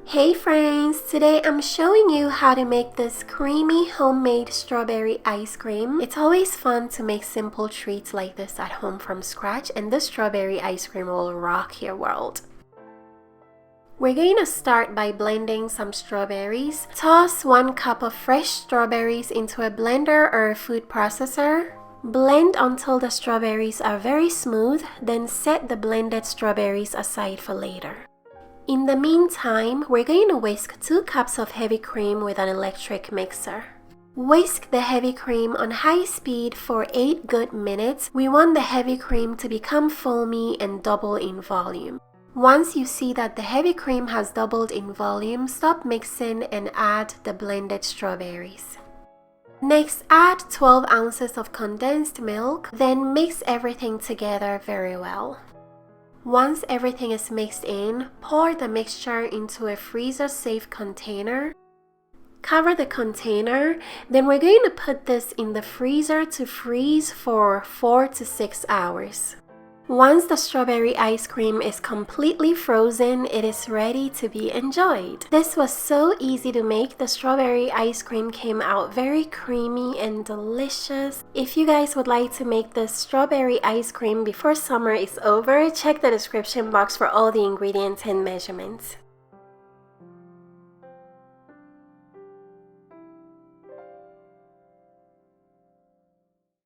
Hey friends, today I'm showing you how to make this creamy homemade strawberry ice cream. It's always fun to make simple treats like this at home from scratch, and this strawberry ice cream will rock your world. We're going to start by blending some strawberries. Toss 1 cup of fresh strawberries into a blender or a food processor. Blend until the strawberries are very smooth, then set the blended strawberries aside for later. In the meantime, we're going to whisk 2 cups of heavy cream with an electric mixer. Whisk the heavy cream on high speed for 8 good minutes. We want the heavy cream to become foamy and double in volume. Once you see that the heavy cream has doubled in volume, stop mixing and add the blended strawberries. Next, add 12 ounces of condensed milk, then mix everything together very well. Once everything is mixed in, pour the mixture into a freezer-safe container. Cover the container, then we're going to put this in the freezer to freeze for 4 to 6 hours. Once the strawberry ice cream is completely frozen, it is ready to be enjoyed. This was so easy to make. The strawberry ice cream came out very creamy and delicious. If you guys would like to make this strawberry ice cream before summer is over, check the description box for all the ingredients and measurements.